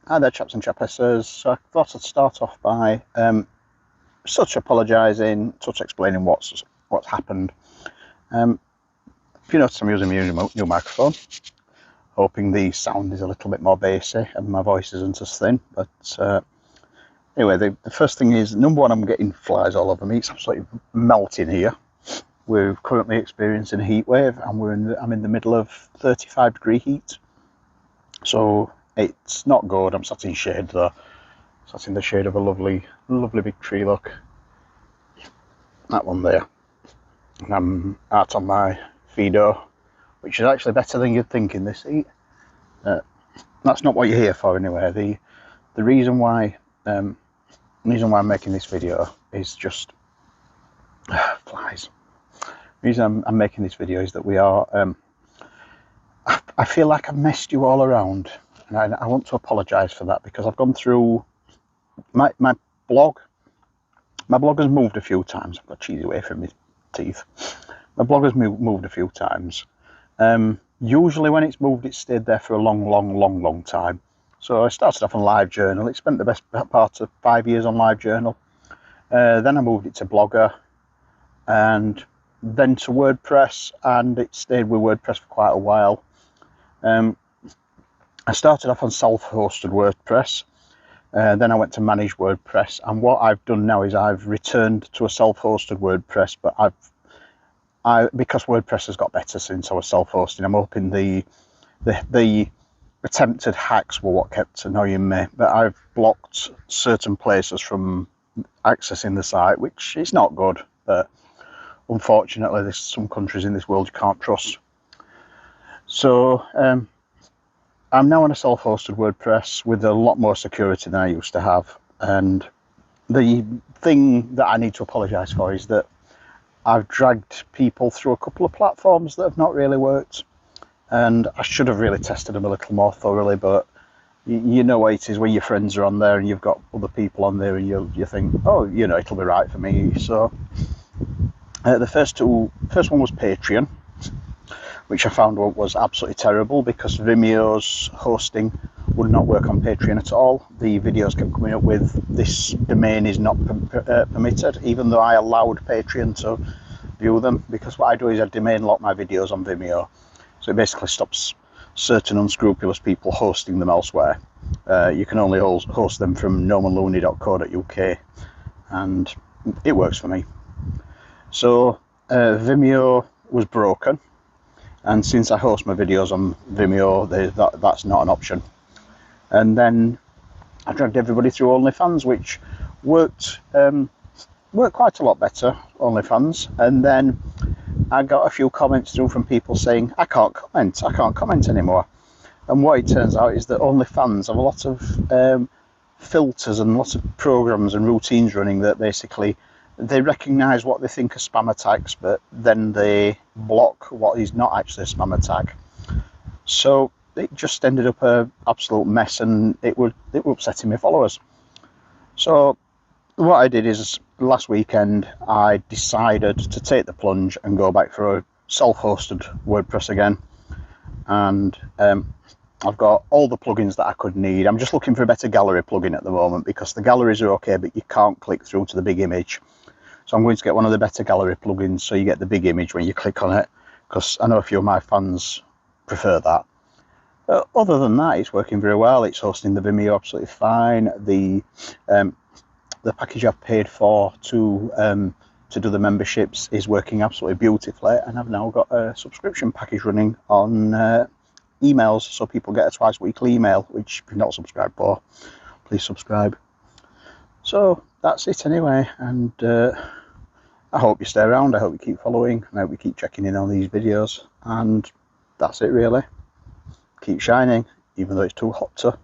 Hi there, chaps and chappesses. So I thought I'd start off by apologising, explaining what's happened. If you notice, I'm using my new microphone, hoping the sound is a little bit more bassy and my voice isn't as thin. But anyway, the first thing is, number one, I'm getting flies all over me. It's absolutely melting here. We're currently experiencing a heat wave, and I'm in the middle of 35-degree heat. So it's not good. I'm sat in shade though. Sat in the shade of a lovely big tree, look. That one there. And I'm out on my Fido, which is actually better than you'd think in this heat. That's not what you're here for anyway. The reason why I'm making this video is just flies. The reason I'm making this video is that we are I feel like I've messed you all around, and I want to apologise for that, because I've gone through my blog. My blog has moved a few times. I've got cheese away from my teeth. My blog has moved a few times. Usually when it's moved, it's stayed there for a long time. So I started off on LiveJournal. It spent the best part of 5 years on LiveJournal. Then I moved it to Blogger, and then to WordPress, and it stayed with WordPress for quite a while. I started off on self-hosted WordPress, then I went to manage WordPress, and what I've done now is I've returned to a self-hosted WordPress, but because WordPress has got better since I was self-hosting, I'm hoping the attempted hacks were what kept annoying me, but I've blocked certain places from accessing the site, which is not good, but unfortunately there's some countries in this world you can't trust. So I'm now on a self-hosted WordPress with a lot more security than I used to have, and the thing that I need to apologise for is that I've dragged people through a couple of platforms that have not really worked, and I should have really tested them a little more thoroughly, but you know what it is when your friends are on there and you've got other people on there and you think, oh, you know, it'll be right for me. So the first one was Patreon, which I found was absolutely terrible, because Vimeo's hosting would not work on Patreon at all. The videos kept coming up with, this domain is not permitted, even though I allowed Patreon to view them, because what I do is I domain lock my videos on Vimeo. So it basically stops certain unscrupulous people hosting them elsewhere. You can only host them from normanlooney.co.uk, and it works for me. So Vimeo was broken, and since I host my videos on Vimeo, that's not an option. And then I dragged everybody through OnlyFans, which worked quite a lot better, OnlyFans. And then I got a few comments through from people saying, I can't comment anymore. And what it turns out is that OnlyFans have a lot of filters and lots of programs and routines running that basically they recognise what they think are spam attacks, but then they block what is not actually a spam attack. So it just ended up an absolute mess, and it was upsetting my followers. So what I did is, last weekend I decided to take the plunge and go back for a self-hosted WordPress again, and I've got all the plugins that I could need. I'm just looking for a better gallery plugin at the moment, because the galleries are okay, but you can't click through to the big image. So I'm going to get one of the better gallery plugins so you get the big image when you click on it, because I know a few of my fans prefer that. Other than that, it's working very well. It's hosting the Vimeo absolutely fine. The package I've paid for to do the memberships is working absolutely beautifully, and I've now got a subscription package running on emails, so people get a twice weekly email, which if you're not subscribed for, please subscribe. So that's it anyway, and I hope you stay around, I hope you keep following, I hope you keep checking in on these videos, and that's it really. Keep shining, even though it's too hot to.